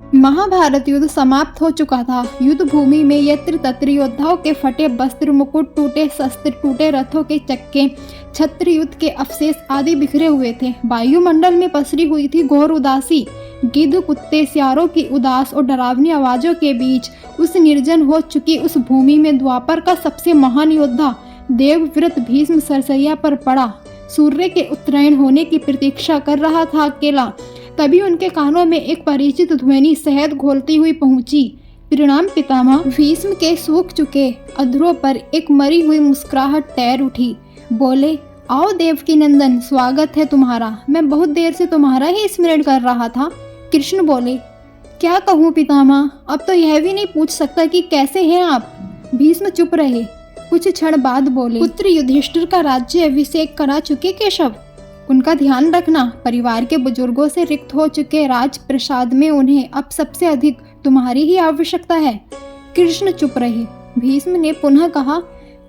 महाभारत युद्ध समाप्त हो चुका था। युद्ध भूमि में यत्र तत्र योद्धाओं के फटे वस्त्र, मुकुट, टूटे शस्त्र, टूटे रथों के चक्के, छत्र युद्ध के अवशेष आदि बिखरे हुए थे। वायुमंडल में पसरी हुई थी घोर उदासी। गिद्ध, कुत्ते, सियारों की उदास और डरावनी आवाजों के बीच उस निर्जन हो चुकी उस भूमि में द्वापर का सबसे महान योद्धा देवव्रत भीष्म सरसैया पर पड़ा सूर्य के उत्तरायण होने की प्रतीक्षा कर रहा था अकेला। तभी उनके कानों में एक परिचित ध्वनि शहद घोलती हुई पहुंची। प्रणाम पितामह। भीष्म के सूख चुके अधरों पर एक मरी हुई मुस्कुराहट तैर उठी। बोले, आओ देवकी नंदन, स्वागत है तुम्हारा। मैं बहुत देर से तुम्हारा ही स्मरण कर रहा था। कृष्ण बोले, क्या कहूँ पितामह, अब तो यह भी नहीं पूछ सकता कि कैसे हैं आप। भीष्म चुप रहे। कुछ क्षण बाद बोले, पुत्र युधिष्ठिर का राज्य अभिषेक करा चुके केशव। उनका ध्यान रखना, परिवार के बुजुर्गों से रिक्त हो चुके राज प्रसाद में उन्हें अब सबसे अधिक तुम्हारी ही आवश्यकता है। कृष्ण चुप रहे। भीष्म ने पुनः कहा,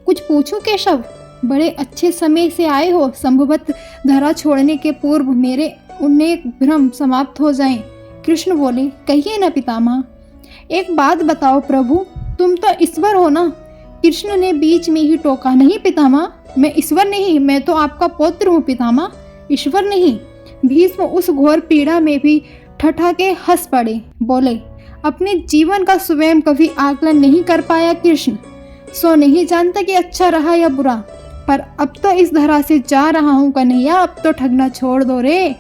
कुछ पूछूं केशव? बड़े अच्छे समय से आए हो। संभवत धरा छोड़ने के पूर्व मेरे उन्हें भ्रम समाप्त हो जाएं। कृष्ण बोले, कहिए न पितामह। एक बात बताओ प्रभु, तुम तो ईश्वर हो ना? कृष्ण ने बीच में ही टोका, नहीं पितामह, मैं ईश्वर नहीं, मैं तो आपका पुत्र हूँ पितामह, ईश्वर नहीं। भीष्म उस घोर पीड़ा में भी ठठाके हंस पड़े। बोले, अपने जीवन का स्वयं कभी आकलन नहीं कर पाया कृष्ण, सो नहीं जानता कि अच्छा रहा या बुरा। पर अब तो इस धरा से जा रहा हूँ कन्हैया, अब तो ठगना छोड़ दो रे।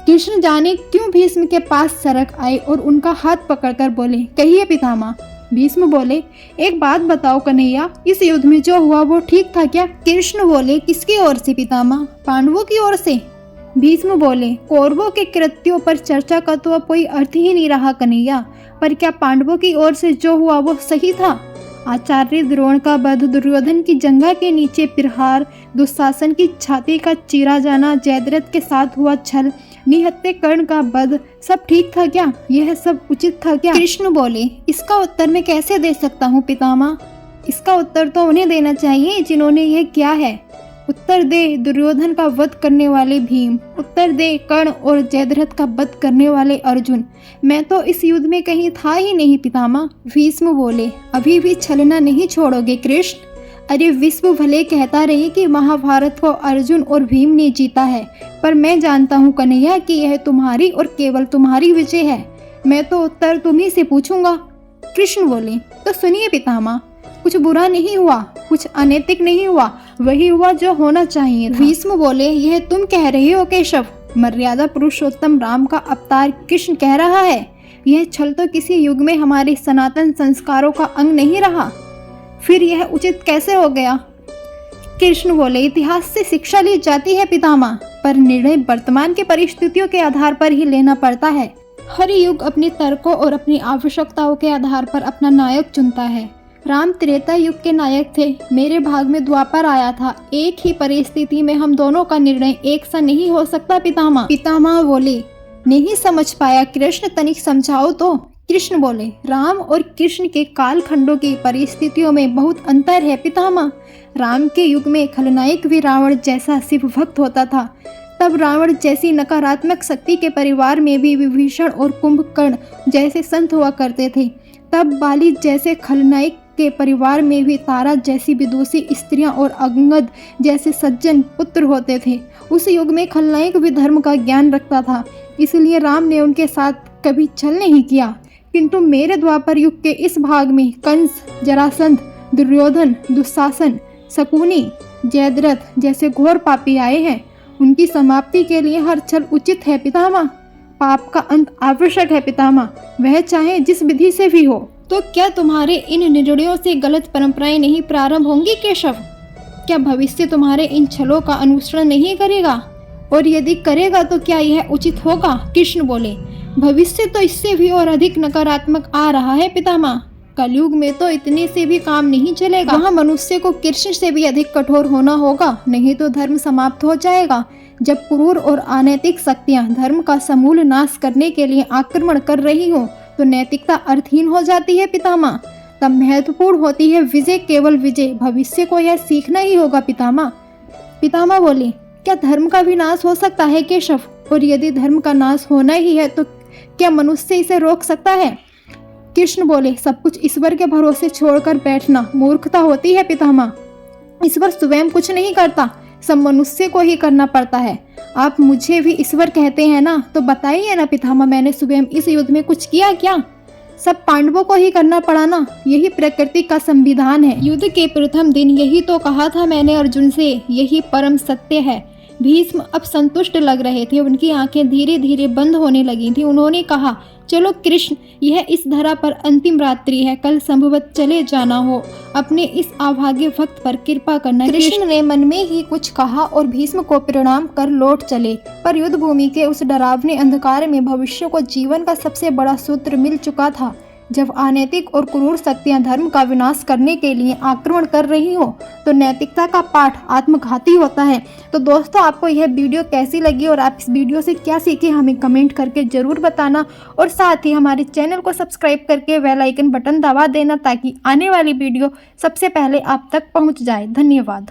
कृष्ण जाने क्यों भीष्म के पास सरक आए और उनका हाथ पकड़कर बोले, कहिए पितामह। भीष्म बोले, एक बात बताओ कन्हैया, इस युद्ध में जो हुआ वो ठीक था क्या? कृष्ण बोले, किसकी ओर से पितामह? पांडवों की ओर से। भीष्म बोले, कौरवों के कृत्यों पर चर्चा का तो अब कोई अर्थ ही नहीं रहा कन्हैया, पर क्या पांडवों की ओर से जो हुआ वो सही था? आचार्य द्रोण का वध, दुर्योधन की जंघा के नीचे प्रहार, दुशासन की छाती का चीरा जाना, जयद्रथ के साथ हुआ छल, निहत्थे कर्ण का वध, सब ठीक था क्या? यह सब उचित था क्या? कृष्ण बोले, इसका उत्तर मैं कैसे दे सकता हूँ पितामह? इसका उत्तर तो उन्हें देना चाहिए जिन्होंने यह किया है। उत्तर दे दुर्योधन का वध करने वाले भीम, उत्तर दे कर्ण और जयद्रथ का वध करने वाले अर्जुन। मैं तो इस युद्ध में कहीं था ही नहीं पितामह। भीष्म बोले, अभी भी छलना नहीं छोड़ोगे कृष्ण? अरे विश्व भले कहता रहे कि महाभारत को अर्जुन और भीम ने जीता है, पर मैं जानता हूँ कन्हैया कि यह तुम्हारी और केवल तुम्हारी विजय है। मैं तो उत्तर तुम्ही से पूछूंगा। कृष्ण बोले, तो सुनिए पितामह, कुछ बुरा नहीं हुआ, कुछ अनैतिक नहीं हुआ, वही हुआ जो होना चाहिए था। भीष्म बोले, यह तुम कह रहे हो केशव? मर्यादा पुरुषोत्तम राम का अवतार कृष्ण कह रहा है। यह छल तो किसी युग में हमारे सनातन संस्कारों का अंग नहीं रहा, फिर यह उचित कैसे हो गया? कृष्ण बोले, इतिहास से शिक्षा ली जाती है पितामह, पर निर्णय वर्तमान के परिस्थितियों के आधार पर ही लेना पड़ता है। हर युग अपने तर्कों और अपनी आवश्यकताओं के आधार पर अपना नायक चुनता है। राम त्रेता युग के नायक थे, मेरे भाग में द्वापर आया था। एक ही परिस्थिति में हम दोनों का निर्णय एक सा नहीं हो सकता पितामह। पितामह बोले, नहीं समझ पाया कृष्ण, तनिक समझाओ तो। कृष्ण बोले, राम और कृष्ण के कालखंडों की परिस्थितियों में बहुत अंतर है पितामह। राम के युग में खलनायक भी रावण जैसा शिव भक्त होता था। तब रावण जैसी नकारात्मक शक्ति के परिवार में भी विभीषण और कुंभकर्ण जैसे संत हुआ करते थे। तब बाली जैसे खलनायक के परिवार में भी तारा जैसी विदुषी स्त्रियां और अंगद जैसे सज्जन पुत्र होते थे। उस युग में खलनायक भी धर्म का ज्ञान रखता था, इसलिए राम ने उनके साथ कभी छल नहीं किया। किंतु मेरे द्वापर युग के इस भाग में कंस, जरासंध, दुर्योधन, दुशासन, शकुनी, जयद्रथ जैसे घोर पापी आए हैं। उनकी समाप्ति के लिए हर छल उचित है पितामह। पाप का अंत आवश्यक है पितामह, वह चाहे जिस विधि से भी हो। तो क्या तुम्हारे इन निर्णयों से गलत परंपराएं नहीं प्रारंभ होंगी केशव? क्या भविष्य तुम्हारे इन छलों का अनुसरण नहीं करेगा? और यदि करेगा तो क्या यह उचित होगा? कृष्ण बोले, भविष्य तो इससे भी और अधिक नकारात्मक आ रहा है पितामह। कलयुग में तो इतने से भी काम नहीं चलेगा, वहाँ मनुष्य को कृष्ण से भी अधिक कठोर होना होगा, नहीं तो धर्म समाप्त हो जाएगा। जब क्रूर और अनैतिक शक्तियाँ धर्म का समूल नाश करने के लिए आक्रमण कर रही हो तो नैतिकता अर्थहीन हो जाती है पितामह। तब महत्वपूर्ण होती है विजय, केवल विजय। भविष्य को यह सीखना ही होगा पितामह। पितामह बोले, क्या धर्म का भी नाश हो सकता है केशव? और यदि धर्म का नाश होना ही है तो क्या मनुष्य इसे रोक सकता है? कृष्ण बोले, सब कुछ ईश्वर के भरोसे छोड़कर बैठना मूर्खता होती है पितामह। ईश्वर स्वयं कुछ नहीं करता, सब मनुष्य को ही करना पड़ता है। आप मुझे भी ईश्वर कहते हैं ना, तो बताइए ना पितामह, मैंने स्वयं इस युद्ध में कुछ किया क्या? सब पांडवों को ही करना पड़ा ना, यही प्रकृति का संविधान है। युद्ध के प्रथम दिन यही तो कहा था मैंने अर्जुन से, यही परम सत्य है। भीष्म अब संतुष्ट लग रहे थे, उनकी आंखें धीरे धीरे बंद होने लगी थी। उन्होंने कहा, चलो कृष्ण, यह इस धरा पर अंतिम रात्रि है, कल संभवत चले जाना हो, अपने इस अभागे भक्त पर कृपा करना। कृष्ण ने मन में ही कुछ कहा और भीष्म को प्रणाम कर लौट चले। पर युद्ध भूमि के उस डरावने अंधकार में भविष्य को जीवन का सबसे बड़ा सूत्र मिल चुका था। जब अनैतिक और क्रूर शक्तियां धर्म का विनाश करने के लिए आक्रमण कर रही हो, तो नैतिकता का पाठ आत्मघाती होता है। तो दोस्तों, आपको यह वीडियो कैसी लगी और आप इस वीडियो से क्या सीखे, हमें कमेंट करके जरूर बताना। और साथ ही हमारे चैनल को सब्सक्राइब करके बेल आइकन बटन दबा देना, ताकि आने वाली वीडियो सबसे पहले आप तक पहुंच जाए। धन्यवाद।